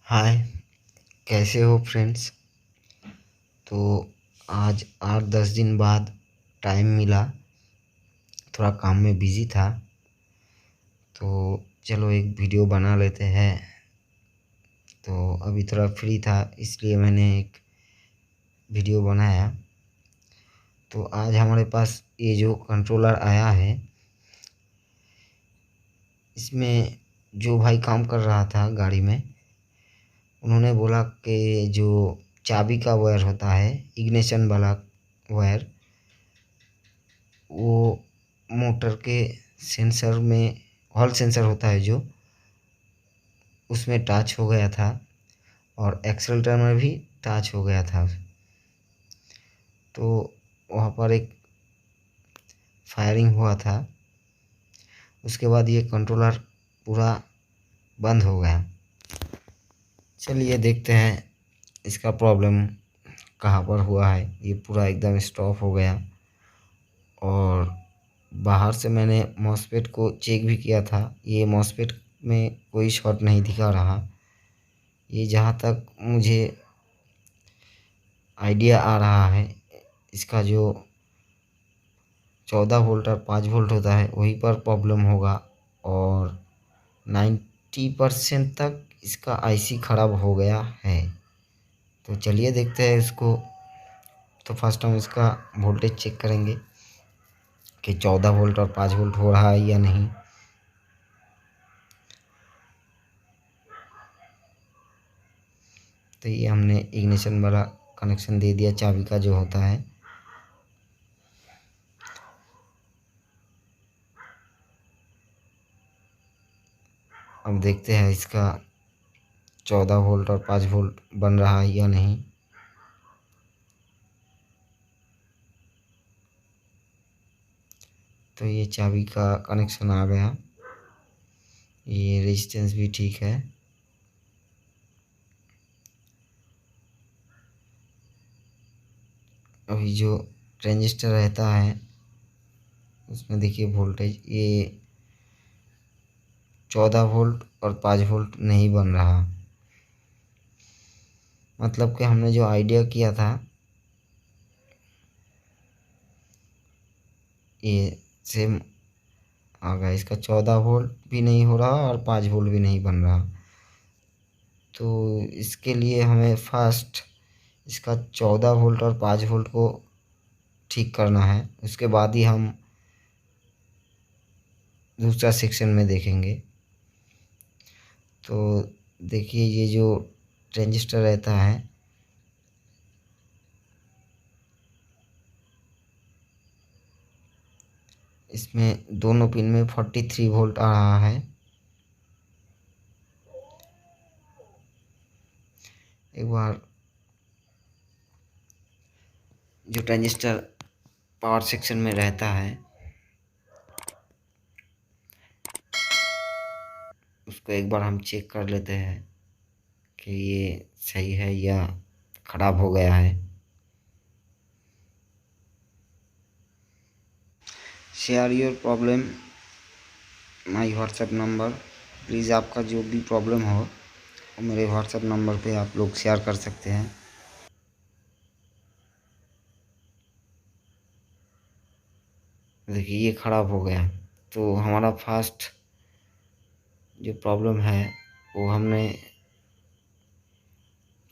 हाय, कैसे हो फ्रेंड्स। तो आज 8-10 दिन बाद टाइम मिला। थोड़ा काम में बिज़ी था, तो चलो एक वीडियो बना लेते हैं। तो अभी थोड़ा फ्री था, इसलिए मैंने एक वीडियो बनाया। तो आज हमारे पास ये जो कंट्रोलर आया है, इसमें जो भाई काम कर रहा था गाड़ी में, उन्होंने बोला कि जो चाबी का वायर होता है, इग्निशन वाला वायर, वो मोटर के सेंसर में, हॉल सेंसर होता है जो, उसमें टच हो गया था और एक्सेलेरेटर में भी टच हो गया था। तो वहाँ पर एक फायरिंग हुआ था। उसके बाद ये कंट्रोलर पूरा बंद हो गया। चलिए देखते हैं इसका प्रॉब्लम कहाँ पर हुआ है। ये पूरा एकदम स्टॉप हो गया और बाहर से मैंने मॉसफेट को चेक भी किया था। ये मॉसफेट में कोई शॉर्ट नहीं दिखा रहा। ये जहाँ तक मुझे आइडिया आ रहा है, इसका जो 14 वोल्ट और 5 वोल्ट होता है वहीं पर प्रॉब्लम होगा और 90% तक इसका आईसी ख़राब हो गया है। तो चलिए देखते हैं इसको। तो फर्स्ट हम इसका वोल्टेज चेक करेंगे कि 14 वोल्ट और 5 वोल्ट हो रहा है या नहीं। तो ये हमने इग्निशन वाला कनेक्शन दे दिया, चाबी का जो होता है। अब देखते हैं इसका 14 वोल्ट और 5 वोल्ट बन रहा है या नहीं। तो ये चाबी का कनेक्शन आ गया। ये रेजिस्टेंस भी ठीक है। अभी जो ट्रांजिस्टर रहता है उसमें देखिए वोल्टेज, ये 14 वोल्ट और 5 वोल्ट नहीं बन रहा। मतलब कि हमने जो आइडिया किया था ये सेम आ गया। इसका 14 वोल्ट भी नहीं हो रहा और 5 वोल्ट भी नहीं बन रहा। तो इसके लिए हमें फर्स्ट इसका 14 वोल्ट और 5 वोल्ट को ठीक करना है। उसके बाद ही हम दूसरा सेक्शन में देखेंगे। तो देखिए ये जो ट्रांजिस्टर रहता है, इसमें दोनों पिन में 43 वोल्ट आ रहा है। एक बार जो ट्रांजिस्टर पावर सेक्शन में रहता है उसको एक बार हम चेक कर लेते हैं कि ये सही है या ख़राब हो गया है। Share your problem my WhatsApp number. Please आपका जो भी प्रॉब्लम हो वो मेरे व्हाट्सएप नंबर पे आप लोग शेयर कर सकते हैं। देखिए ये ख़राब हो गया। तो हमारा फर्स्ट जो प्रॉब्लम है वो हमने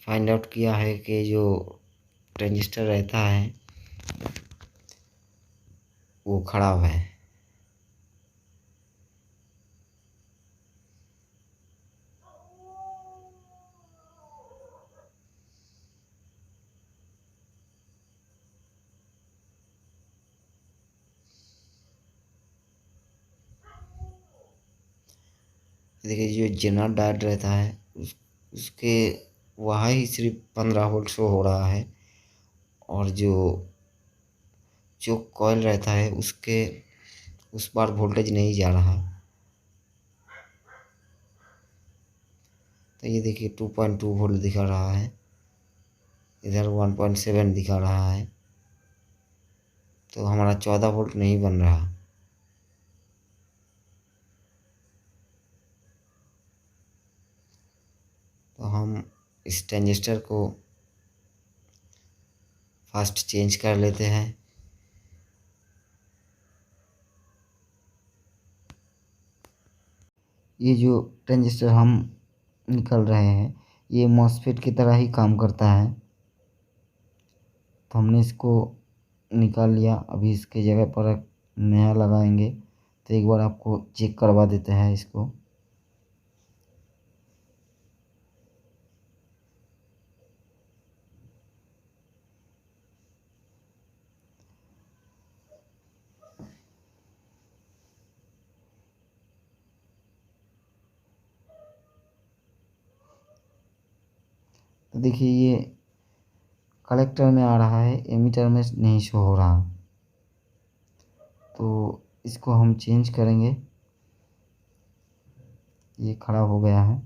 फाइंड आउट किया है कि जो ट्रांजिस्टर रहता है वो ख़राब है। देखिए जो जेनर डायोड रहता है उसके वहाँ ही सिर्फ 15 वोल्ट शो हो रहा है और जो जो कॉइल रहता है उसके उस बार वोल्टेज नहीं जा रहा। तो ये देखिए 2.2 वोल्ट दिखा रहा है, इधर 1.7 दिखा रहा है। तो हमारा 14 वोल्ट नहीं बन रहा। तो हम इस ट्रांजिस्टर को फास्ट चेंज कर लेते हैं। ये जो ट्रांजिस्टर हम निकल रहे हैं ये मॉसफेट की तरह ही काम करता है। तो हमने इसको निकाल लिया, अभी इसके जगह पर एक नया लगाएंगे। तो एक बार आपको चेक करवा देते हैं इसको। तो देखिए ये कलेक्टर में आ रहा है, एमीटर में नहीं शो हो रहा। तो इसको हम चेंज करेंगे, ये खराब हो गया है।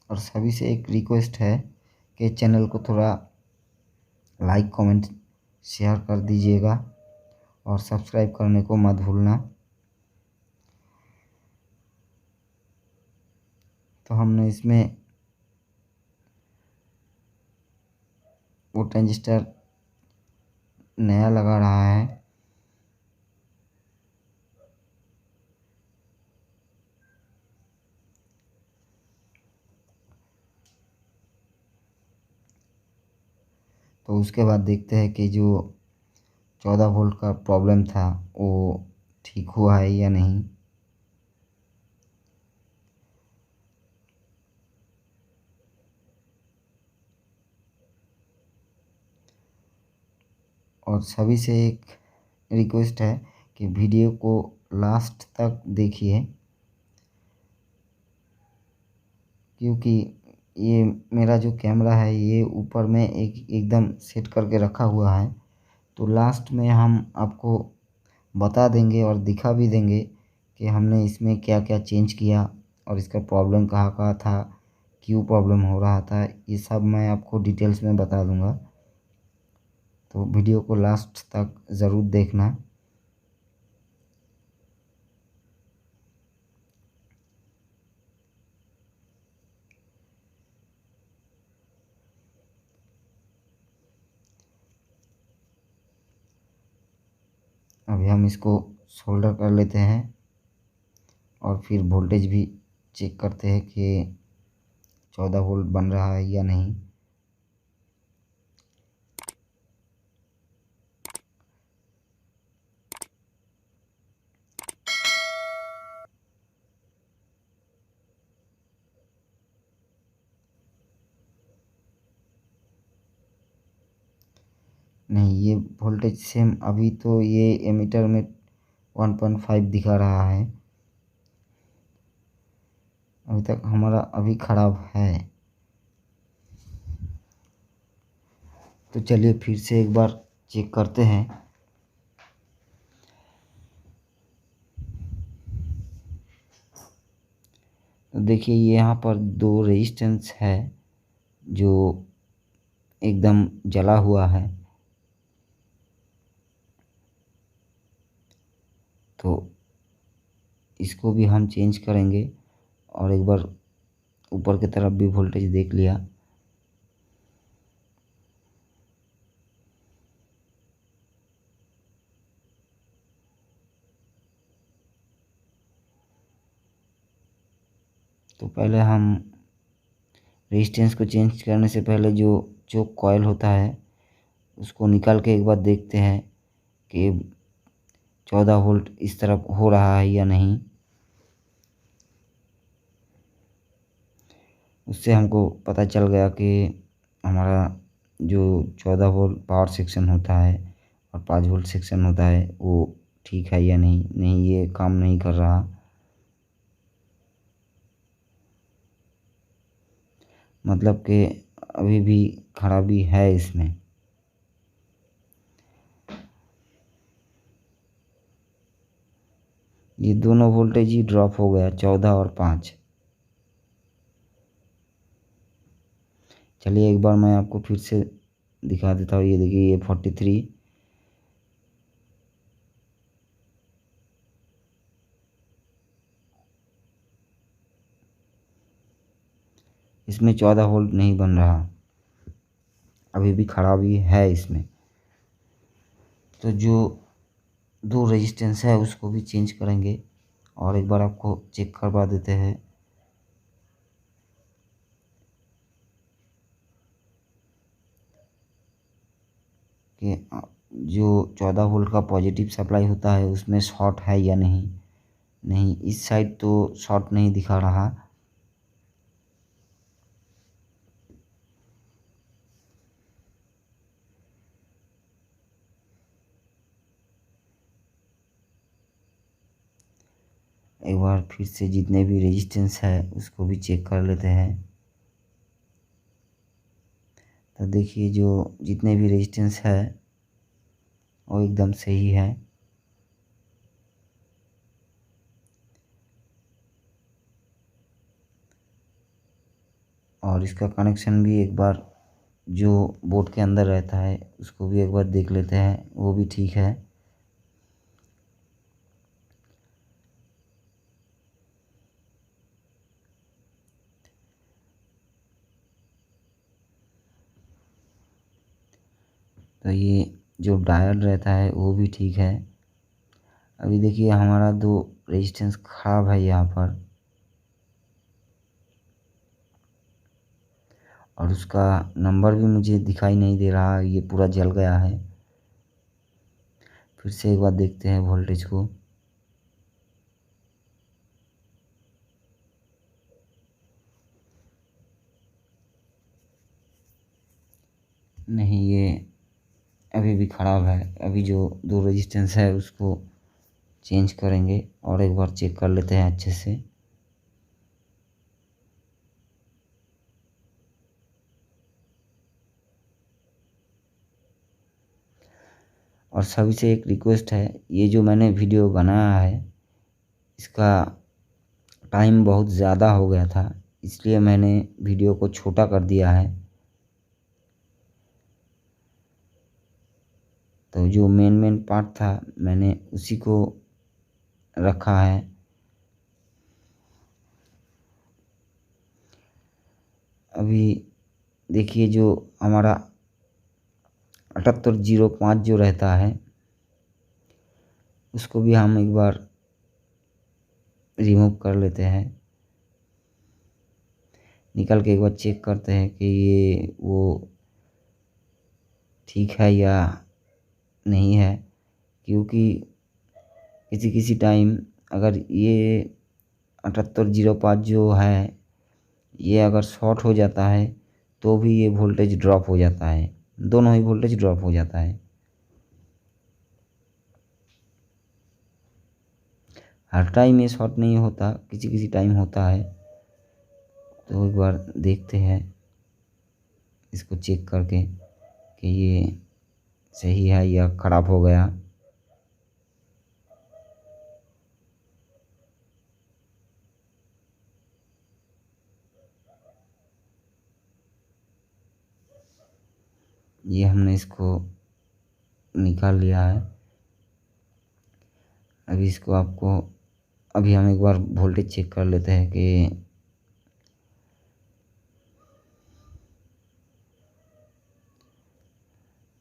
और सभी से एक रिक्वेस्ट है कि चैनल को थोड़ा लाइक कमेंट शेयर कर दीजिएगा और सब्सक्राइब करने को मत भूलना। तो हमने इसमें वो ट्रांजिस्टर नया लगा रहा है। तो उसके बाद देखते हैं कि जो 14 वोल्ट का प्रॉब्लम था वो ठीक हुआ है या नहीं। और सभी से एक रिक्वेस्ट है कि वीडियो को लास्ट तक देखिए, क्योंकि ये मेरा जो कैमरा है ये ऊपर में एकदम सेट करके रखा हुआ है। तो लास्ट में हम आपको बता देंगे और दिखा भी देंगे कि हमने इसमें क्या क्या चेंज किया और इसका प्रॉब्लम कहाँ कहाँ था, क्यों प्रॉब्लम हो रहा था, ये सब मैं आपको डिटेल्स में बता दूंगा। तो वीडियो को लास्ट तक ज़रूर देखना। अभी हम इसको सोल्डर कर लेते हैं और फिर वोल्टेज भी चेक करते हैं कि 14 वोल्ट बन रहा है या नहीं। नहीं, ये वोल्टेज सेम अभी तो ये एमीटर में 1.5 दिखा रहा है। अभी तक हमारा अभी ख़राब है। तो चलिए फिर से एक बार चेक करते हैं। तो देखिए ये यहाँ पर दो रेजिस्टेंस है जो एकदम जला हुआ है। तो इसको भी हम चेंज करेंगे और एक बार ऊपर की तरफ भी वोल्टेज देख लिया। तो पहले हम रेजिस्टेंस को चेंज करने से पहले जो चोक कॉइल होता है उसको निकाल के एक बार देखते हैं कि 14 वोल्ट इस तरफ हो रहा है या नहीं। उससे हमको पता चल गया कि हमारा जो 14 वोल्ट पावर सेक्शन होता है और 5 वोल्ट सेक्शन होता है वो ठीक है या नहीं। नहीं, ये काम नहीं कर रहा। मतलब कि अभी भी खराबी है इसमें। ये दोनों वोल्टेज ही ड्रॉप हो गया, 14 और 5। चलिए एक बार मैं आपको फिर से दिखा देता हूँ। ये देखिए, ये 43, इसमें 14 वोल्ट नहीं बन रहा, अभी भी खराबी है इसमें। तो जो दो रेजिस्टेंस है उसको भी चेंज करेंगे और एक बार आपको चेक करवा देते हैं। कि जो 14 वोल्ट का पॉजिटिव सप्लाई होता है उसमें शॉर्ट है या नहीं। नहीं, इस साइड तो शॉर्ट नहीं दिखा रहा। एक बार फिर से जितने भी रेजिस्टेंस है उसको भी चेक कर लेते हैं। तो देखिए, जो जितने भी रेजिस्टेंस है वो एकदम सही है। और इसका कनेक्शन भी एक बार जो बोर्ड के अंदर रहता है उसको भी एक बार देख लेते हैं, वो भी ठीक है। तो ये जो डायोड रहता है वो भी ठीक है। अभी देखिए, हमारा दो रेजिस्टेंस खराब है यहाँ पर, और उसका नंबर भी मुझे दिखाई नहीं दे रहा, ये पूरा जल गया है। फिर से एक बार देखते हैं वोल्टेज को। नहीं, ये अभी भी ख़राब है। अभी जो दो रेजिस्टेंस है उसको चेंज करेंगे और एक बार चेक कर लेते हैं अच्छे से। और सभी से एक रिक्वेस्ट है, ये जो मैंने वीडियो बनाया है इसका टाइम बहुत ज़्यादा हो गया था, इसलिए मैंने वीडियो को छोटा कर दिया है। तो जो मेन पार्ट था मैंने उसी को रखा है। अभी देखिए, जो हमारा 7805 जो रहता है उसको भी हम एक बार रिमूव कर लेते हैं। निकल के एक बार चेक करते हैं कि ये वो ठीक है या नहीं है। क्योंकि किसी किसी टाइम अगर ये 7805 जो है ये अगर शॉर्ट हो जाता है तो भी ये वोल्टेज ड्रॉप हो जाता है, दोनों ही वोल्टेज ड्रॉप हो जाता है। हर टाइम ये शॉर्ट नहीं होता, किसी किसी टाइम होता है। तो एक बार देखते हैं इसको चेक करके कि ये सही है या ख़राब हो गया। ये हमने इसको निकाल लिया है। अभी इसको आपको अभी हम एक बार वोल्टेज चेक कर लेते हैं कि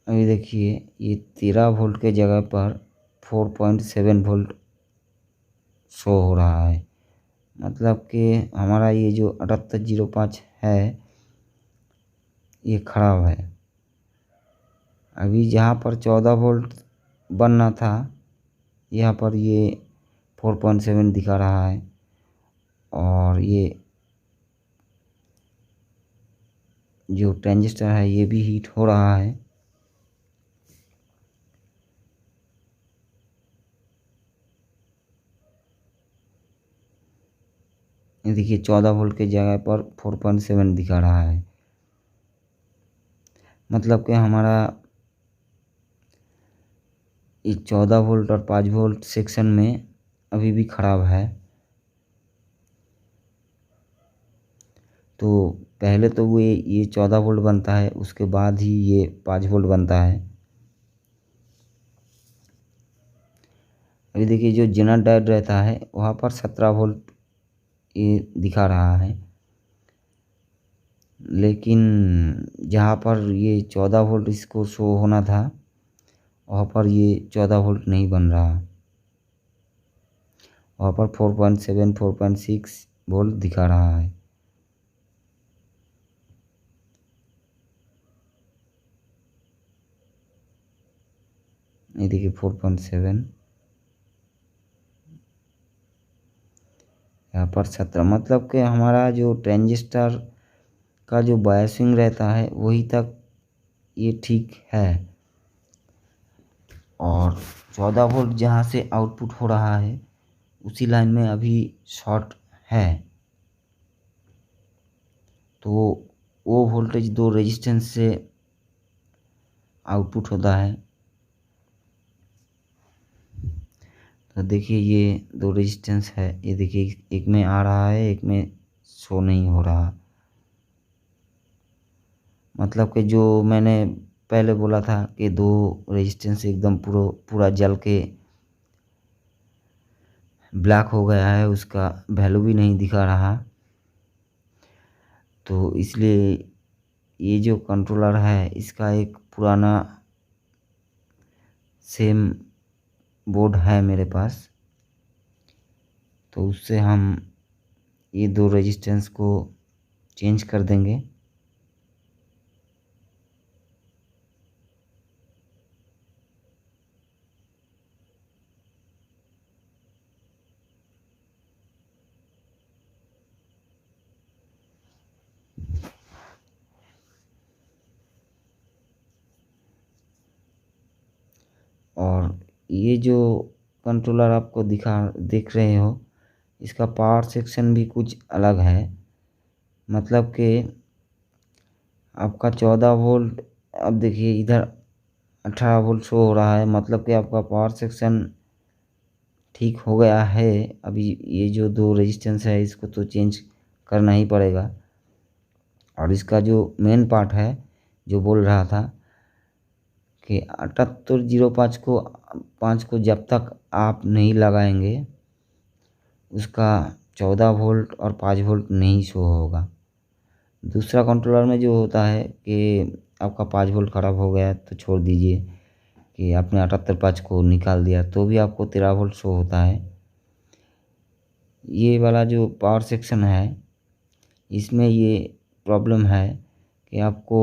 अभी देखिए, ये 13 वोल्ट के जगह पर 4.7 वोल्ट शो हो रहा है। मतलब कि हमारा ये जो 7805 है ये ख़राब है। अभी जहाँ पर 14 वोल्ट बनना था यहाँ पर ये 4.7 दिखा रहा है। और ये जो ट्रांजिस्टर है ये भी हीट हो रहा है। ये देखिए, 14 वोल्ट के जगह पर 4.7 दिखा रहा है। मतलब कि हमारा ये 14 वोल्ट और 5 वोल्ट सेक्शन में अभी भी ख़राब है। तो पहले तो वो ये 14 वोल्ट बनता है, उसके बाद ही ये 5 वोल्ट बनता है। अभी देखिए जो जेनर डायोड रहता है वहाँ पर 17 वोल्ट ये दिखा रहा है, लेकिन जहाँ पर ये 14 वोल्ट इसको शो होना था वहाँ पर ये 14 वोल्ट नहीं बन रहा, वहाँ पर 4.7 4.6 वोल्ट दिखा रहा है। ये देखिए 4.7, यहाँ पर 17, मतलब कि हमारा जो ट्रांजिस्टर का जो बायसिंग रहता है वही तक ये ठीक है, और 14 वोल्ट जहाँ से आउटपुट हो रहा है उसी लाइन में अभी शॉर्ट है, तो वो वोल्टेज दो रेजिस्टेंस से आउटपुट होता है। तो देखिए ये दो रेजिस्टेंस है, ये देखिए एक में आ रहा है, एक में शो नहीं हो रहा, मतलब कि जो मैंने पहले बोला था कि दो रेजिस्टेंस एकदम पूरा जल के ब्लैक हो गया है, उसका वैल्यू भी नहीं दिखा रहा। तो इसलिए ये जो कंट्रोलर है इसका एक पुराना सेम बोर्ड है मेरे पास, तो उससे हम ये दो रेजिस्टेंस को चेंज कर देंगे। और ये जो कंट्रोलर आपको देख रहे हो इसका पावर सेक्शन भी कुछ अलग है, मतलब कि आपका 14 वोल्ट, अब देखिए इधर 18 वोल्ट शो हो रहा है, मतलब कि आपका पावर सेक्शन ठीक हो गया है। अभी ये जो दो रेजिस्टेंस है इसको तो चेंज करना ही पड़ेगा, और इसका जो मेन पार्ट है जो बोल रहा था कि 7805 को जब तक आप नहीं लगाएंगे उसका 14 वोल्ट और 5 वोल्ट नहीं शो होगा। दूसरा कंट्रोलर में जो होता है कि आपका 5 वोल्ट ख़राब हो गया तो छोड़ दीजिए, कि आपने 7805 को निकाल दिया तो भी आपको 13 वोल्ट शो होता है। ये वाला जो पावर सेक्शन है इसमें ये प्रॉब्लम है कि आपको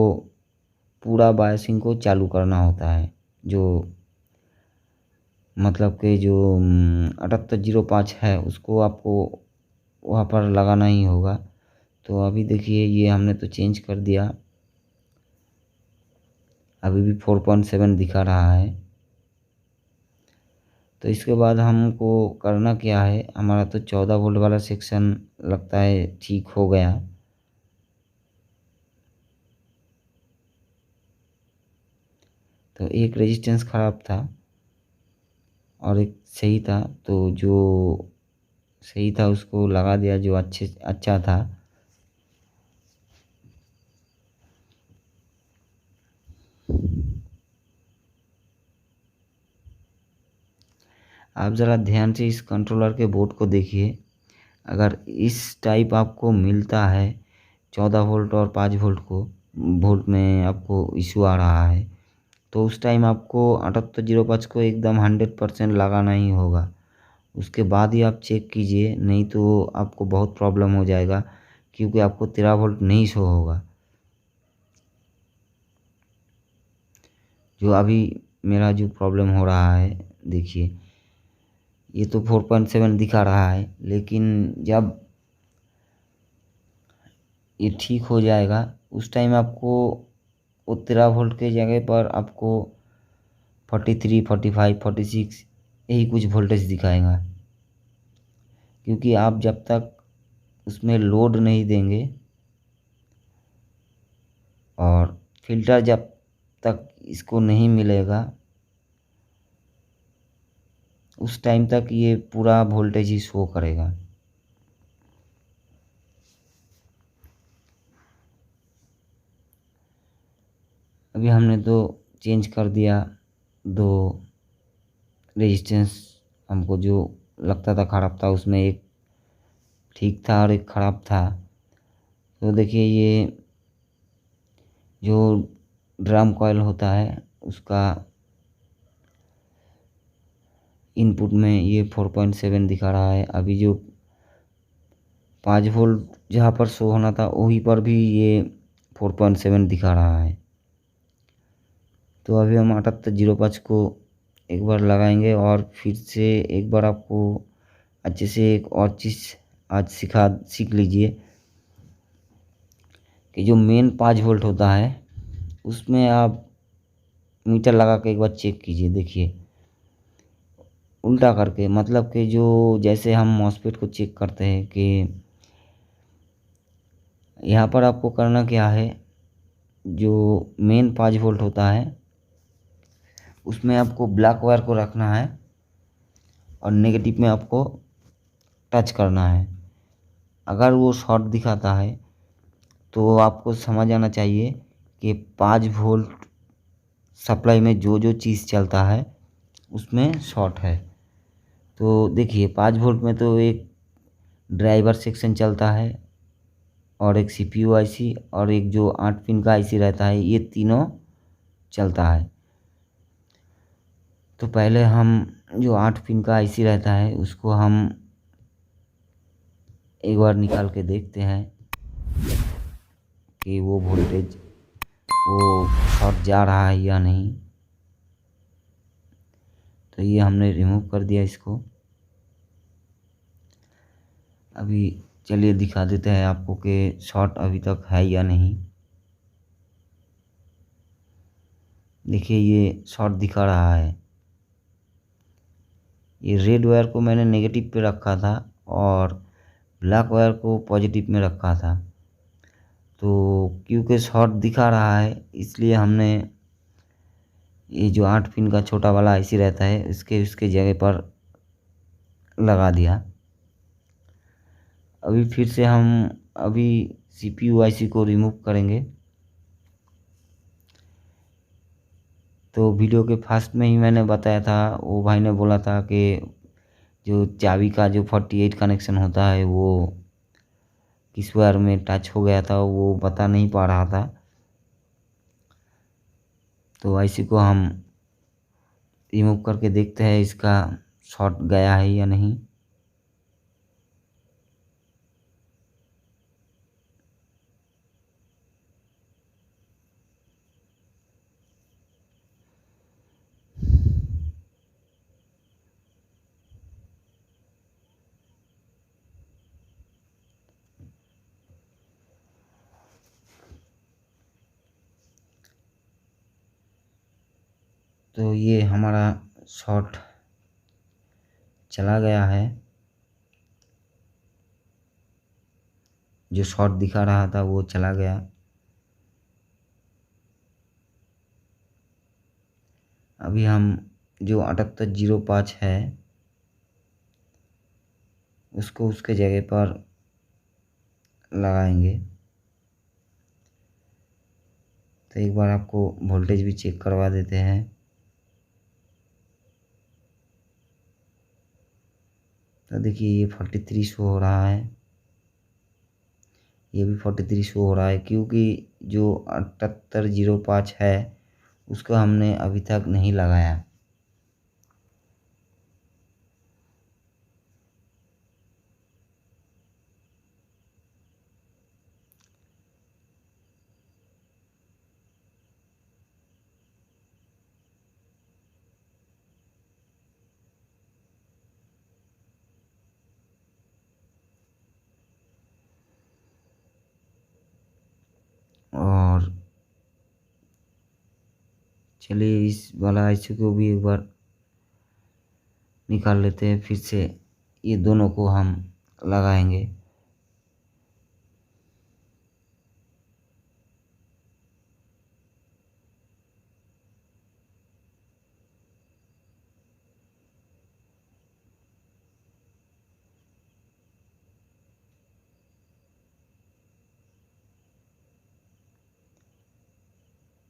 पूरा बायसिंग को चालू करना होता है, जो मतलब कि जो 7805 है उसको आपको वहाँ पर लगाना ही होगा। तो अभी देखिए ये हमने तो चेंज कर दिया, अभी भी 4.7 दिखा रहा है। तो इसके बाद हमको करना क्या है, हमारा तो 14 वोल्ट वाला सेक्शन लगता है ठीक हो गया। तो एक रेजिस्टेंस ख़राब था और एक सही था, तो जो सही था उसको लगा दिया जो अच्छा था। आप ज़रा ध्यान से इस कंट्रोलर के बोर्ड को देखिए, अगर इस टाइप आपको मिलता है 14 वोल्ट और 5 वोल्ट में आपको इशू आ रहा है तो उस टाइम आपको 7805 को एकदम 100% लगाना ही होगा, उसके बाद ही आप चेक कीजिए, नहीं तो आपको बहुत प्रॉब्लम हो जाएगा, क्योंकि आपको 13 वोल्ट नहीं शो होगा। जो अभी मेरा जो प्रॉब्लम हो रहा है देखिए, ये तो 4.7 दिखा रहा है, लेकिन जब ये ठीक हो जाएगा उस टाइम आपको वो 13 वोल्ट के जगह पर आपको 43 45 46 यही कुछ वोल्टेज दिखाएगा, क्योंकि आप जब तक उसमें लोड नहीं देंगे और फिल्टर जब तक इसको नहीं मिलेगा उस टाइम तक ये पूरा वोल्टेज ही शो करेगा। अभी हमने तो चेंज कर दिया दो रेजिस्टेंस। हमको जो लगता था ख़राब था उसमें एक ठीक था और एक ख़राब था। तो देखिए ये जो ड्रम कॉइल होता है उसका इनपुट में ये 4.7 दिखा रहा है। अभी जो 5 वोल्ट जहाँ पर शो होना था वहीं पर भी ये 4.7 दिखा रहा है। तो अभी हम 7805 को एक बार लगाएंगे और फिर से एक बार आपको अच्छे से एक और चीज़ आज सीख लीजिए कि जो मेन 5 वोल्ट होता है उसमें आप मीटर लगा के एक बार चेक कीजिए। देखिए उल्टा करके, मतलब कि जो जैसे हम मॉसफेट को चेक करते हैं कि यहाँ पर आपको करना क्या है, जो मेन 5 वोल्ट होता है उसमें आपको ब्लैक वायर को रखना है और नेगेटिव में आपको टच करना है। अगर वो शॉर्ट दिखाता है तो आपको समझ आना चाहिए कि 5 वोल्ट सप्लाई में जो जो चीज़ चलता है उसमें शॉर्ट है। तो देखिए 5 वोल्ट में तो एक ड्राइवर सेक्शन चलता है और एक सीपीयू आईसी और एक जो 8 पिन का आईसी रहता है, ये तीनों चलता है। तो पहले हम जो 8 पिन का आईसी रहता है उसको हम एक बार निकाल के देखते हैं कि वो वोल्टेज वो शॉर्ट जा रहा है या नहीं। तो ये हमने रिमूव कर दिया इसको। अभी चलिए दिखा देते हैं आपको कि शॉर्ट अभी तक है या नहीं। देखिए ये शॉर्ट दिखा रहा है। ये रेड वायर को मैंने नेगेटिव पे रखा था और ब्लैक वायर को पॉजिटिव में रखा था। तो क्योंकि शॉर्ट दिखा रहा है इसलिए हमने ये जो 8 पिन का छोटा वाला आईसी रहता है उसके जगह पर लगा दिया। अभी फिर से हम अभी सीपीयू आईसी को रिमूव करेंगे। तो वीडियो के फर्स्ट में ही मैंने बताया था, वो भाई ने बोला था कि जो चाबी का जो 48 कनेक्शन होता है वो किस वायर में टच हो गया था, वो बता नहीं पा रहा था। तो आईसी को हम रिमूव करके देखते हैं इसका शॉर्ट गया है या नहीं। तो ये हमारा शॉर्ट चला गया है। जो शॉर्ट दिखा रहा था वो चला गया। अभी हम जो 7805 है उसको उसके जगह पर लगाएंगे। तो एक बार आपको वोल्टेज भी चेक करवा देते हैं। तो देखिए ये 43 शो हो रहा है, ये भी 43 शो हो रहा है, क्योंकि जो 7805 है उसको हमने अभी तक नहीं लगाया। और चलिए इस वाला आईसी को भी एक बार निकाल लेते हैं। फिर से ये दोनों को हम लगाएंगे।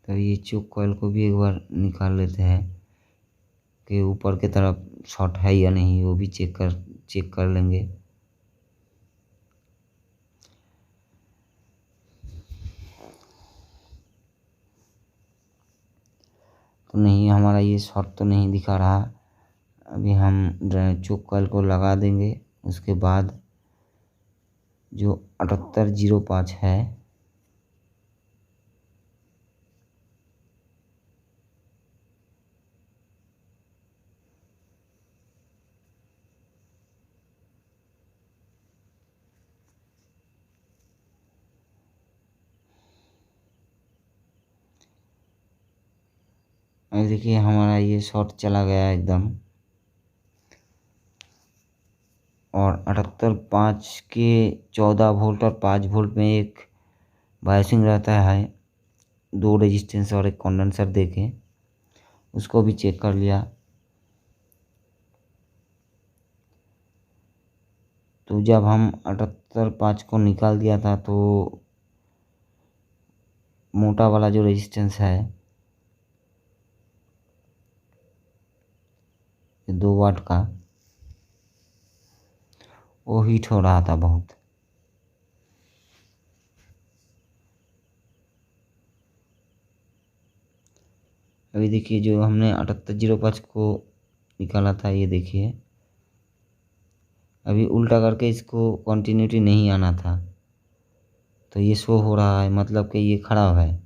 तो ये चोक कॉइल को भी एक बार निकाल लेते हैं कि ऊपर की तरफ शॉर्ट है या नहीं, वो भी चेक कर लेंगे। तो नहीं, हमारा ये शॉर्ट तो नहीं दिखा रहा। अभी हम चोक कॉइल को लगा देंगे। उसके बाद जो 7805 है, अभी देखिए हमारा ये शॉर्ट चला गया एकदम। और 7805 के 14 वोल्ट और 5 वोल्ट में एक बायसिंग रहता है, 2 रेजिस्टेंस और एक कंडेंसर देके उसको भी चेक कर लिया। तो जब हम 7805 को निकाल दिया था तो मोटा वाला जो रेजिस्टेंस है 2 वाट का, वो हीट हो रहा था बहुत। अभी देखिए जो हमने 7805 को निकाला था, ये देखिए अभी उल्टा करके इसको कंटिन्यूटी नहीं आना था, तो ये शो हो रहा है, मतलब कि ये खराब है।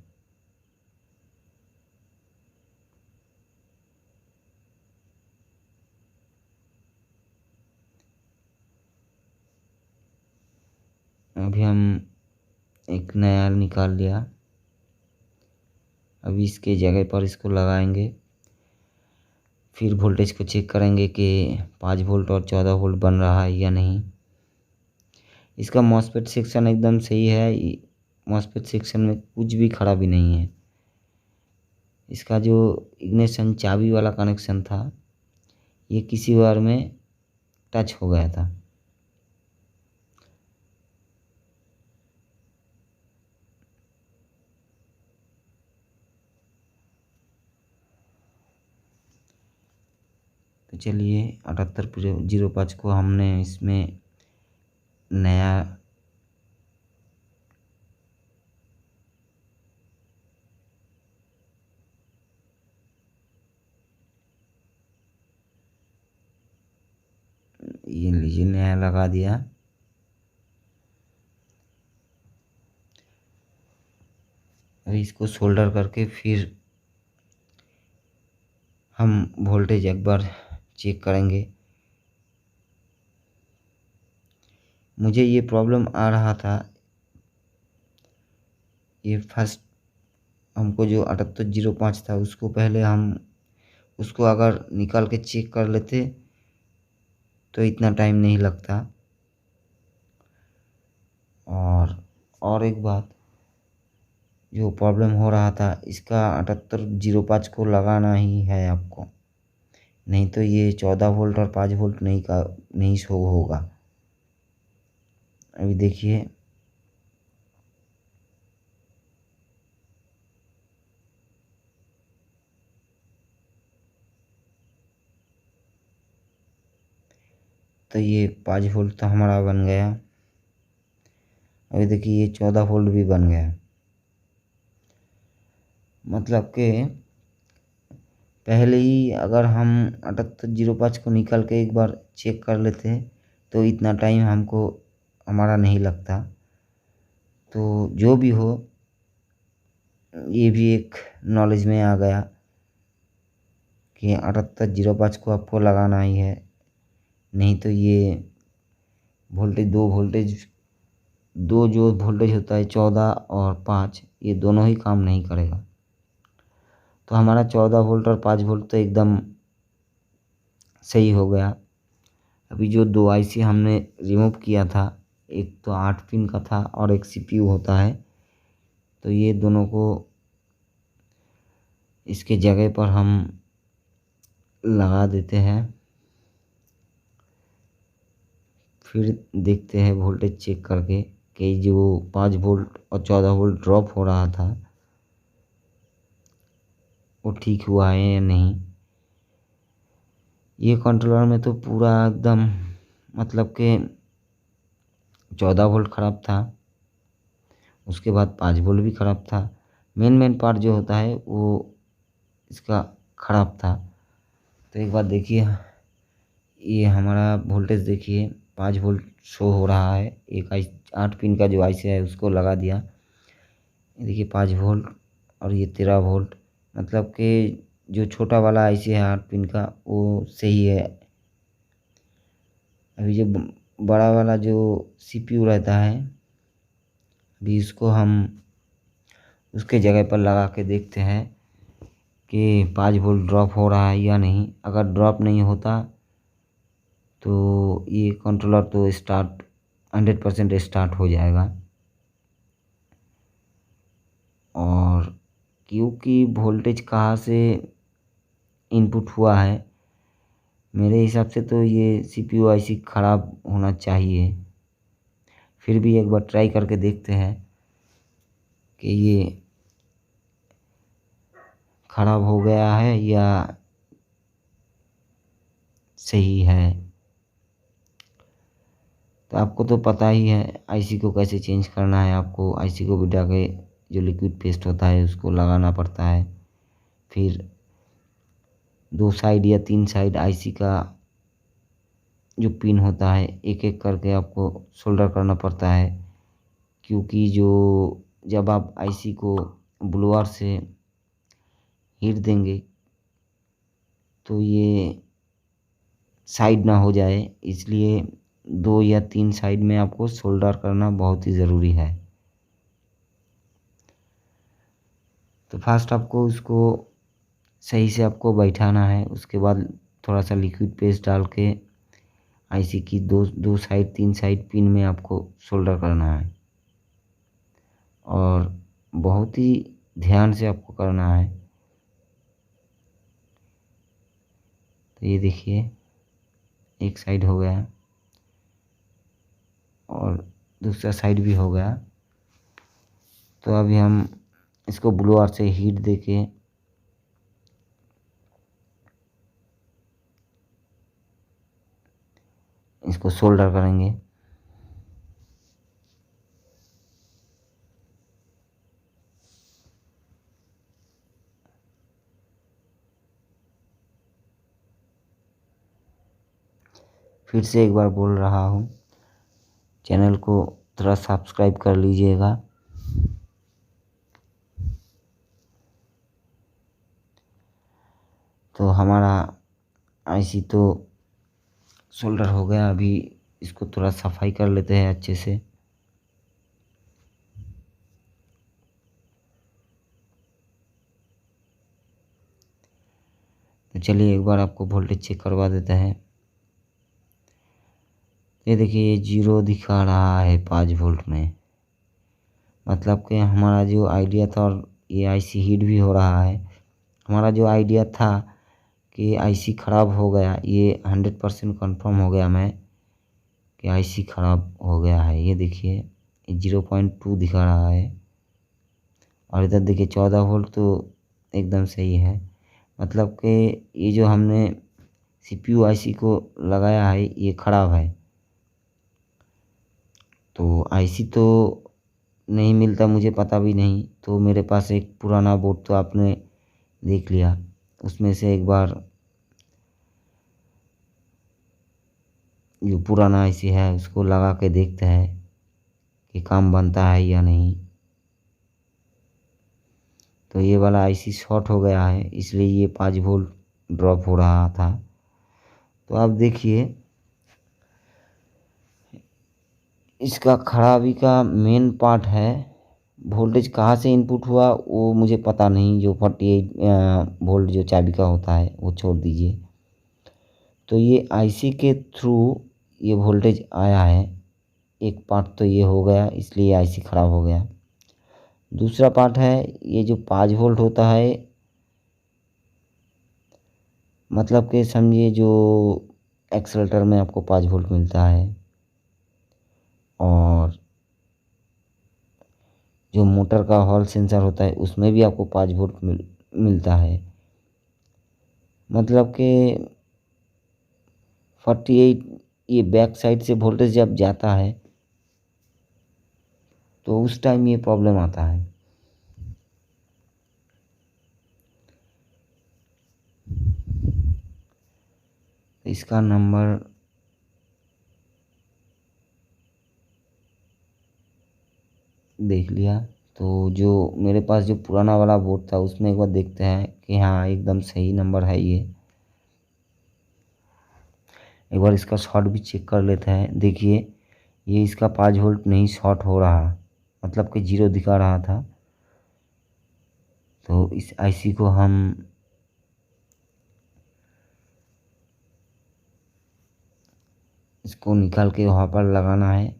अभी हम एक नया निकाल लिया। अभी इसके जगह पर इसको लगाएंगे, फिर वोल्टेज को चेक करेंगे कि 5 वोल्ट और 14 वोल्ट बन रहा है या नहीं। इसका मॉसफेट सेक्शन एकदम सही है, मॉसफेट सेक्शन में कुछ भी खराबी नहीं है। इसका जो इग्निशन चाबी वाला कनेक्शन था, ये किसी बार में टच हो गया था। तो चलिए 7805 को हमने इसमें नया ये लीजिए नया लगा दिया। अभी इसको सोल्डर करके फिर हम वोल्टेज एक बार चेक करेंगे। मुझे ये प्रॉब्लम आ रहा था, ये फर्स्ट हमको जो 7805 था उसको पहले हम उसको अगर निकाल के चेक कर लेते तो इतना टाइम नहीं लगता। और एक बात, जो प्रॉब्लम हो रहा था इसका 7805 को लगाना ही है आपको, नहीं तो ये 14 वोल्ट और 5 वोल्ट नहीं शो होगा। अभी देखिए तो ये 5 वोल्ट तो हमारा बन गया। अभी देखिए ये 14 वोल्ट भी बन गया। मतलब कि पहले ही अगर हम 7805 को निकाल के एक बार चेक कर लेते तो इतना टाइम हमको हमारा नहीं लगता। तो जो भी हो, ये भी एक नॉलेज में आ गया कि 7805 को आपको लगाना ही है, नहीं तो ये दो जो वोल्टेज होता है 14 और 5, ये दोनों ही काम नहीं करेगा। तो हमारा 14 वोल्ट और 5 वोल्ट तो एकदम सही हो गया। अभी जो 2 आईसी हमने रिमूव किया था, एक तो 8 पिन का था और एक सीपीयू होता है, तो ये दोनों को इसके जगह पर हम लगा देते हैं। फिर देखते हैं वोल्टेज चेक करके कि जो 5 वोल्ट और 14 वोल्ट ड्रॉप हो रहा था वो ठीक हुआ है या नहीं। ये कंट्रोलर में तो पूरा एकदम मतलब कि 14 वोल्ट ख़राब था, उसके बाद 5 वोल्ट भी ख़राब था। मेन पार्ट जो होता है वो इसका ख़राब था। तो एक बार देखिए, ये हमारा वोल्टेज देखिए 5 वोल्ट शो हो रहा है। एक 8 पिन का जो आईसी है उसको लगा दिया, ये देखिए 5 वोल्ट, और ये 13 वोल्ट। मतलब कि जो छोटा वाला आईसी है 8 पिन का वो सही है। अभी जो बड़ा वाला जो सीपीयू रहता है, अभी इसको हम उसके जगह पर लगा के देखते हैं कि 5 वोल्ट ड्रॉप हो रहा है या नहीं। अगर ड्रॉप नहीं होता तो ये कंट्रोलर तो स्टार्ट 100% स्टार्ट हो जाएगा। और क्योंकि वोल्टेज कहाँ से इनपुट हुआ है, मेरे हिसाब से तो ये सीपीयू आईसी ख़राब होना चाहिए। फिर भी एक बार ट्राई करके देखते हैं कि ये ख़राब हो गया है या सही है। तो आपको तो पता ही है आईसी को कैसे चेंज करना है। आपको आईसी को बिठा के जो लिक्विड पेस्ट होता है उसको लगाना पड़ता है। फिर 2 साइड या 3 साइड आईसी का जो पिन होता है एक एक करके आपको सोल्डर करना पड़ता है। क्योंकि जो जब आप आईसी को ब्लोअर से हीट देंगे तो ये साइड ना हो जाए, इसलिए 2 या 3 साइड में आपको सोल्डर करना बहुत ही ज़रूरी है। तो फर्स्ट आपको उसको सही से आपको बैठाना है, उसके बाद थोड़ा सा लिक्विड पेस्ट डाल के आईसी की दो दो साइड 3 साइड पिन में आपको सोल्डर करना है। और बहुत ही ध्यान से आपको करना है। तो ये देखिए एक साइड हो गया और दूसरा साइड भी हो गया। तो अभी हम इसको ब्लोअर से हीट देके इसको सोल्डर करेंगे। फिर से एक बार बोल रहा हूँ, चैनल को थोड़ा सब्सक्राइब कर लीजिएगा। तो हमारा आईसी तो सोल्डर हो गया। अभी इसको थोड़ा सफाई कर लेते हैं अच्छे से। तो चलिए एक बार आपको वोल्टेज चेक करवा देते हैं। ये देखिए ये 0 दिखा रहा है 5 वोल्ट में। मतलब कि हमारा जो आइडिया था, और ये आईसी हीट भी हो रहा है। हमारा जो आइडिया था कि आईसी ख़राब हो गया, ये 100% कन्फर्म हो गया मैं कि आईसी ख़राब हो गया है। ये देखिए ये 0.2 दिखा रहा है, और इधर देखिए 14 वोल्ट तो एकदम सही है। मतलब कि ये जो हमने सीपीयू आईसी को लगाया है ये ख़राब है। तो आईसी तो नहीं मिलता, मुझे पता भी नहीं। तो मेरे पास एक पुराना बोर्ड तो आपने देख लिया, उसमें से एक बार जो पुराना आईसी है उसको लगा के देखते हैं कि काम बनता है या नहीं। तो ये वाला आईसी शॉर्ट हो गया है, इसलिए ये 5 वोल्ट ड्रॉप हो रहा था। तो आप देखिए इसका खराबी का मेन पार्ट है, वोल्टेज कहाँ से इनपुट हुआ वो मुझे पता नहीं। जो 48 वोल्ट जो चाबी का होता है वो छोड़ दीजिए। तो ये आईसी के थ्रू ये वोल्टेज आया है। एक पार्ट तो ये हो गया, इसलिए आईसी ख़राब हो गया। दूसरा पार्ट है ये जो 5 वोल्ट होता है, मतलब कि समझिए जो एक्सेलेटर में आपको 5 वोल्ट मिलता है, और जो मोटर का हॉल सेंसर होता है उसमें भी आपको 5 वोल्ट मिलता है। मतलब कि 48 ये बैक साइड से वोल्टेज जब जाता है तो उस टाइम ये प्रॉब्लम आता है। इसका नंबर देख लिया। तो जो मेरे पास जो पुराना वाला बोर्ड था उसमें एक बार देखते हैं कि हाँ एकदम सही नंबर है ये। एक बार इसका शॉर्ट भी चेक कर लेते हैं। देखिए ये इसका 5 वोल्ट नहीं शॉर्ट हो रहा, मतलब कि 0 दिखा रहा था। तो इस आईसी को हम इसको निकाल के वहाँ पर लगाना है।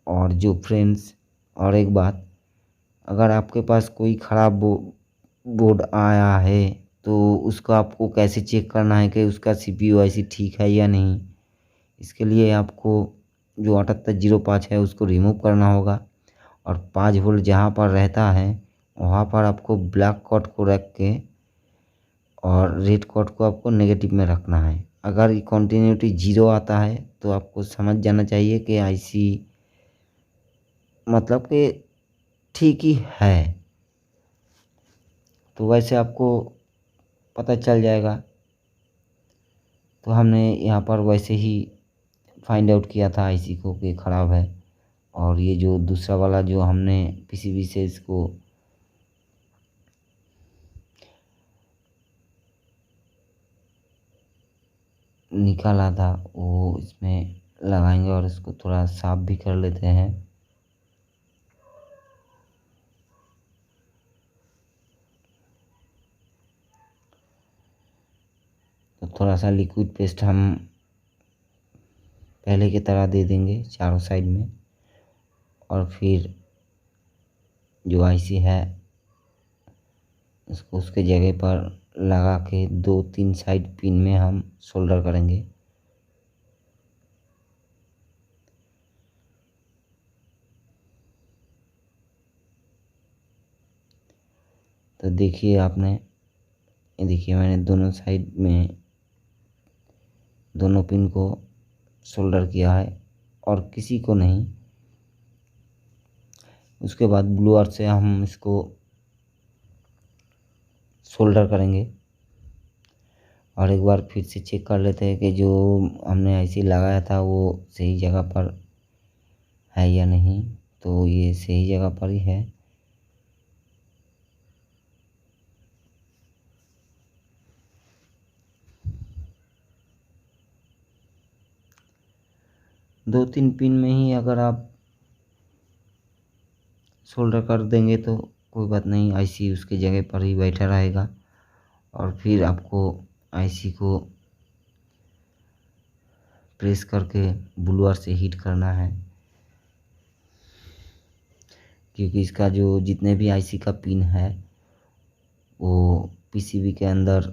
और जो फ्रेंड्स, और एक बात, अगर आपके पास कोई ख़राब बोर्ड आया है तो उसको आपको कैसे चेक करना है कि उसका सीपीयू आईसी ठीक है या नहीं। इसके लिए आपको जो 7805 है उसको रिमूव करना होगा और 5 वोल्ट जहाँ पर रहता है वहाँ पर आपको ब्लैक कॉर्ड को रख के और रेड कॉर्ड को आपको नेगेटिव में रखना है। अगर ये कंटिन्यूटी 0 आता है तो आपको समझ जाना चाहिए कि आईसी मतलब कि ठीक ही है। तो वैसे आपको पता चल जाएगा। तो हमने यहाँ पर वैसे ही फाइंड आउट किया था आईसी को कि ख़राब है। और ये जो दूसरा वाला जो हमने पीसीबी से इसको निकाला था वो इसमें लगाएंगे और इसको थोड़ा साफ भी कर लेते हैं। तो थोड़ा सा लिक्विड पेस्ट हम पहले की तरह दे देंगे चारों साइड में। और फिर जो आईसी है उसको उसके जगह पर लगा के 2-3 साइड पिन में हम सोल्डर करेंगे। तो देखिए आपने, ये देखिए मैंने दोनों साइड में दोनों पिन को सोल्डर किया है और किसी को नहीं। उसके बाद ब्लू आर्ट से हम इसको सोल्डर करेंगे और एक बार फिर से चेक कर लेते हैं कि जो हमने आईसी लगाया था वो सही जगह पर है या नहीं। तो ये सही जगह पर ही है। दो तीन पिन में ही अगर आप सोल्डर कर देंगे तो कोई बात नहीं, आईसी उसके जगह पर ही बैठा रहेगा। और फिर आपको आईसी को प्रेस करके ब्लूअर से हीट करना है, क्योंकि इसका जो जितने भी आईसी का पिन है वो पीसीबी के अंदर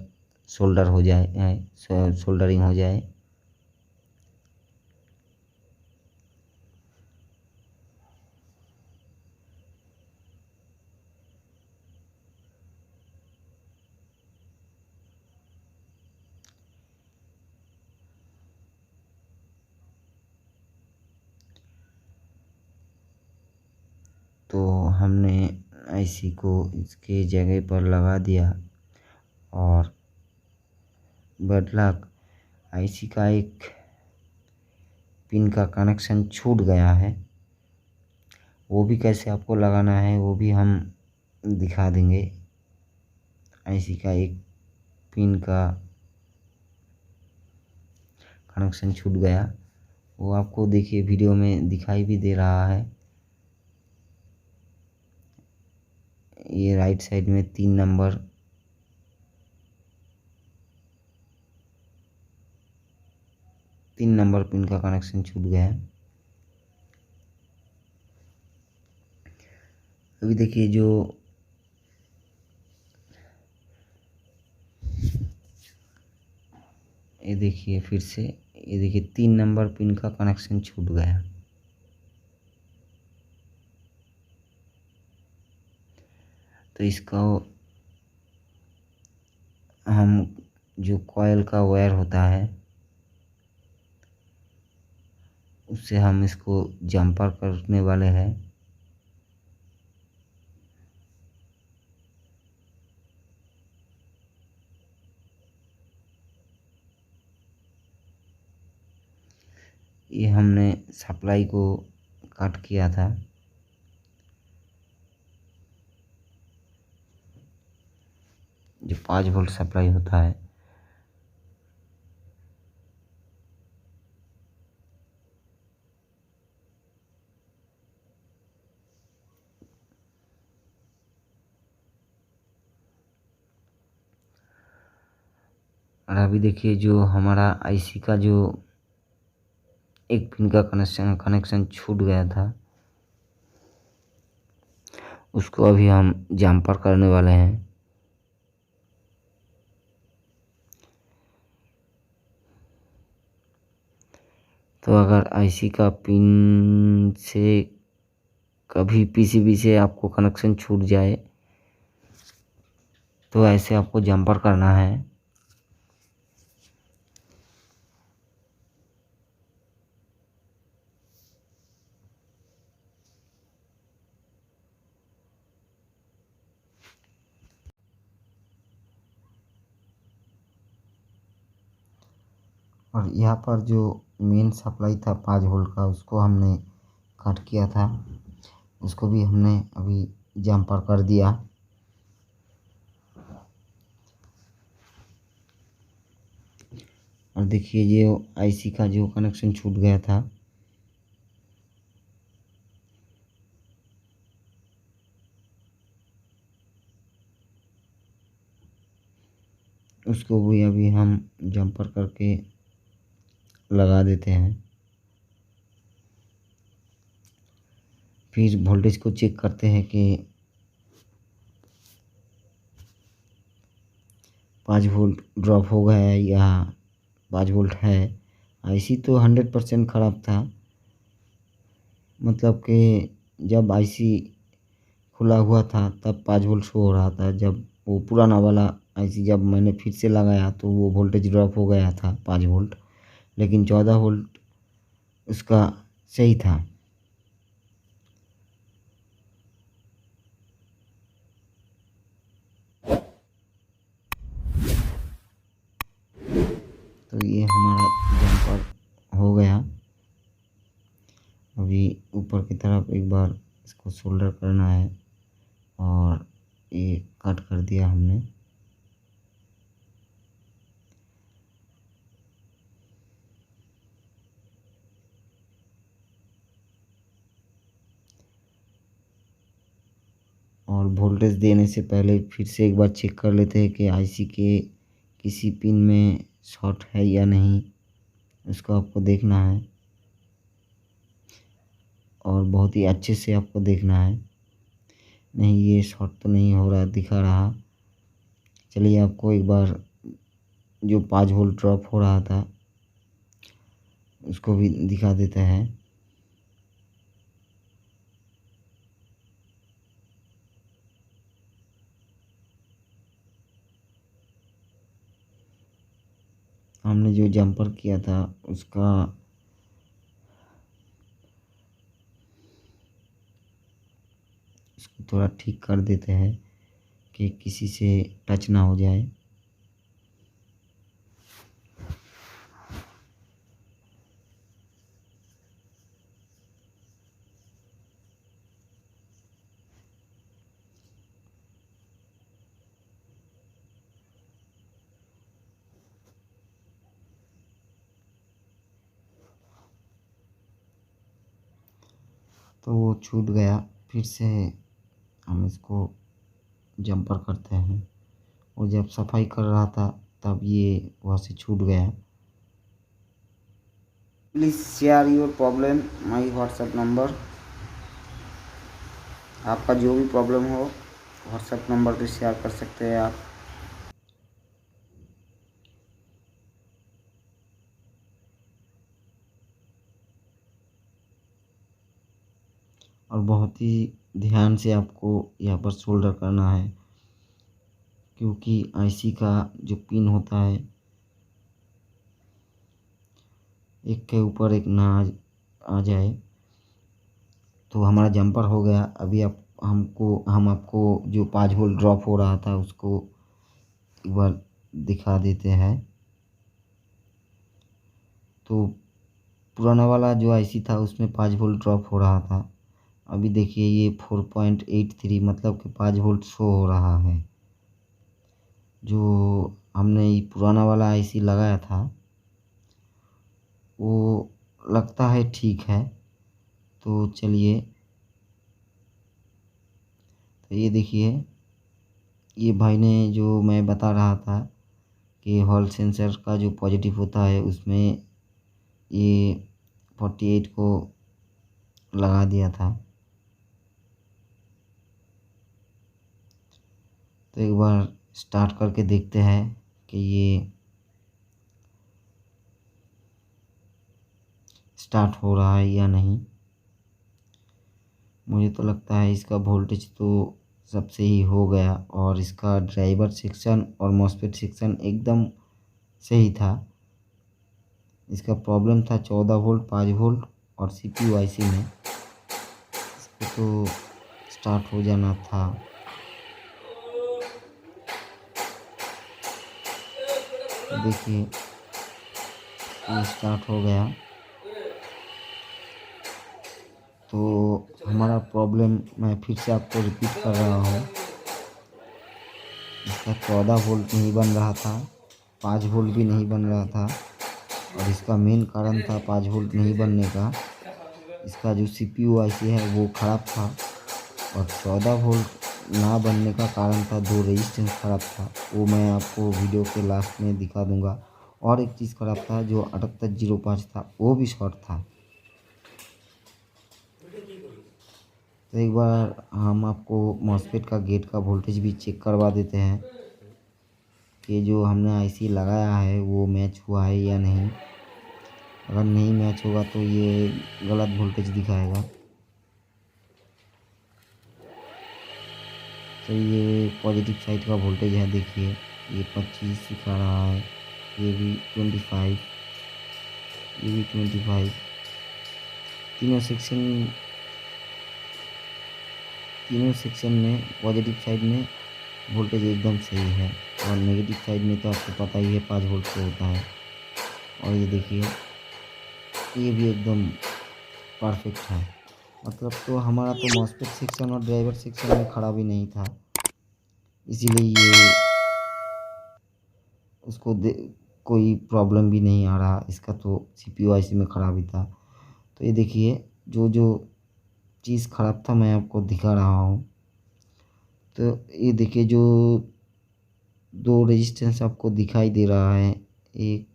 सोल्डर हो जाए, सोल्डरिंग हो जाए। तो हमने आईसी को इसके जगह पर लगा दिया और बदला आईसी का एक पिन का कनेक्शन छूट गया है। वो भी कैसे आपको लगाना है वो भी हम दिखा देंगे। आईसी का एक पिन का कनेक्शन छूट गया, वो आपको देखिए वीडियो में दिखाई भी दे रहा है। ये राइट साइड में 3 नंबर पिन का कनेक्शन छूट गया। अभी देखिए जो ये देखिए फिर से, ये देखिए 3 नंबर पिन का कनेक्शन छूट गया। तो इसका हम जो कॉइल का वायर होता है उससे हम इसको जम्पर करने वाले हैं। ये हमने सप्लाई को कट किया था। जो 5 वोल्ट सप्लाई होता है और अभी देखिए जो हमारा आईसी का जो एक पिन का कनेक्शन छूट गया था उसको अभी हम जम्पर करने वाले हैं। तो अगर आईसी का पिन से कभी पीसीबी से आपको कनेक्शन छूट जाए तो ऐसे आपको जम्पर करना है। और यहाँ पर जो मेन सप्लाई था 5 वोल्ट का उसको हमने कट किया था, उसको भी हमने अभी जम्पर कर दिया। और देखिए ये आईसी का जो कनेक्शन छूट गया था उसको भी अभी हम जम्पर करके लगा देते हैं। फिर वोल्टेज को चेक करते हैं कि 5 वोल्ट ड्रॉप हो गया है या 5 वोल्ट है। आईसी तो 100% ख़राब था, मतलब कि जब आईसी खुला हुआ था तब 5 वोल्ट शो हो रहा था। जब वो पुराना वाला आईसी जब मैंने फिर से लगाया तो वो वोल्टेज ड्रॉप हो गया था 5 वोल्ट, लेकिन 14 वोल्ट उसका सही था। तो ये हमारा जम्पर हो गया। अभी ऊपर की तरफ एक बार इसको सोल्डर करना है और ये कट कर दिया हमने। और वोल्टेज देने से पहले फिर से एक बार चेक कर लेते हैं कि आईसी के किसी पिन में शॉर्ट है या नहीं, उसको आपको देखना है और बहुत ही अच्छे से आपको देखना है। नहीं ये शॉर्ट तो नहीं हो रहा दिखा रहा। चलिए आपको एक बार जो 5 वोल्ट ड्रॉप हो रहा था उसको भी दिखा देते हैं। हमने जो जम्पर किया था उसका उसको थोड़ा ठीक कर देते हैं कि किसी से टच ना हो जाए। तो वो छूट गया। फिर से हम इसको जम्पर करते हैं। वो जब सफाई कर रहा था तब ये वहाँ से छूट गया। Please share your problem my WhatsApp number. आपका जो भी प्रॉब्लम हो व्हाट्सएप नंबर पे शेयर कर सकते हैं आप। और बहुत ही ध्यान से आपको यहाँ पर सोल्डर करना है। क्योंकि आईसी का जो पिन होता है एक के ऊपर एक ना आ जाए। तो हमारा जंपर हो गया। अभी हम आपको जो 5 वोल्ट ड्रॉप हो रहा था उसको एक बार दिखा देते हैं। तो पुराना वाला जो आईसी था उसमें 5 वोल्ट ड्रॉप हो रहा था। अभी देखिए ये 4.83 मतलब कि 5 वोल्ट शो हो रहा है। जो हमने ये पुराना वाला आईसी लगाया था वो लगता है ठीक है। तो चलिए, तो ये देखिए, ये भाई ने जो मैं बता रहा था कि हॉल सेंसर का जो पॉजिटिव होता है उसमें ये 48 को लगा दिया था। तो एक बार स्टार्ट करके देखते हैं कि ये स्टार्ट हो रहा है या नहीं। मुझे तो लगता है इसका वोल्टेज तो सब सही हो गया और इसका ड्राइवर सेक्शन और मॉसफेट सेक्शन एकदम सही था। इसका प्रॉब्लम था 14 वोल्ट 5 वोल्ट और सीपीयू आईसी में। इसको तो स्टार्ट हो जाना था। तो देखिए ये स्टार्ट हो गया। तो हमारा प्रॉब्लम मैं फिर से आपको रिपीट कर रहा हूँ। इसका 14 वोल्ट नहीं बन रहा था, 5 वोल्ट भी नहीं बन रहा था। और इसका मेन कारण था 5 वोल्ट नहीं बनने का, इसका जो सीपीयू आईसी है वो ख़राब था। और 14 वोल्ट ना बनने का कारण था 2 रेजिस्टेंस ख़राब था, वो मैं आपको वीडियो के लास्ट में दिखा दूंगा। और एक चीज़ ख़राब था जो 7805 था वो भी शॉर्ट था। तो एक बार हम आपको मॉसफेट का गेट का वोल्टेज भी चेक करवा देते हैं कि जो हमने आईसी लगाया है वो मैच हुआ है या नहीं। अगर नहीं मैच होगा तो ये गलत वोल्टेज दिखाएगा। तो ये पॉजिटिव साइड का वोल्टेज है, देखिए ये 25 दिखा रहा है, ये भी 25, ये भी 25। तीनों सेक्शन में पॉजिटिव साइड में वोल्टेज एकदम सही है। और नेगेटिव साइड में तो आपको पता ही है 5 वोल्ट का होता है। और ये देखिए ये भी एकदम परफेक्ट है। मतलब तो हमारा तो मॉसफेट सेक्शन और ड्राइवर सेक्शन में खराबी नहीं था, इसीलिए ये उसको कोई प्रॉब्लम भी नहीं आ रहा। इसका तो सीपीयू आईसी में खराबी था। तो ये देखिए जो जो चीज़ ख़राब था मैं आपको दिखा रहा हूँ। तो ये देखिए जो 2 रेजिस्टेंस आपको दिखाई दे रहा है, एक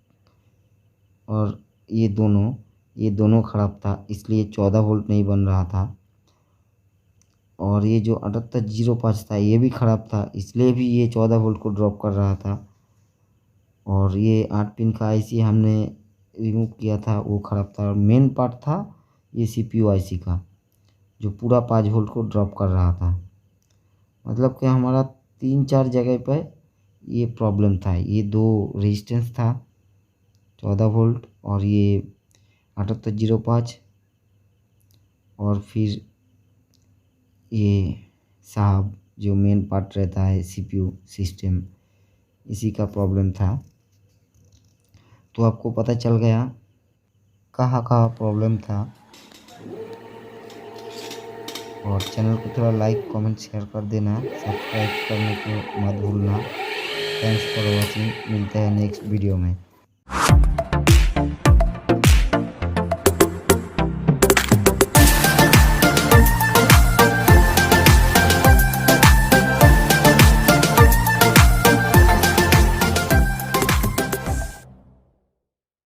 और ये दोनों ख़राब था, इसलिए 14 वोल्ट नहीं बन रहा था। और ये जो 7805 था ये भी ख़राब था, इसलिए भी ये 14 वोल्ट को ड्रॉप कर रहा था। और ये 8 पिन का आईसी हमने रिमूव किया था वो ख़राब था। और मेन पार्ट था ये सीपीयू आईसी का जो पूरा 5 वोल्ट को ड्रॉप कर रहा था। मतलब कि हमारा 3-4 जगह पर ये प्रॉब्लम था। ये 2 रेजिस्टेंस था 14 वोल्ट और ये 7805 और फिर ये साहब जो मेन पार्ट रहता है सीपीयू सिस्टम, इसी का प्रॉब्लम था। तो आपको पता चल गया कहाँ कहाँ प्रॉब्लम था। और चैनल को थोड़ा लाइक कमेंट शेयर कर देना, सब्सक्राइब करने को मत भूलना। थैंक्स फॉर वॉचिंग, मिलते हैं नेक्स्ट वीडियो में।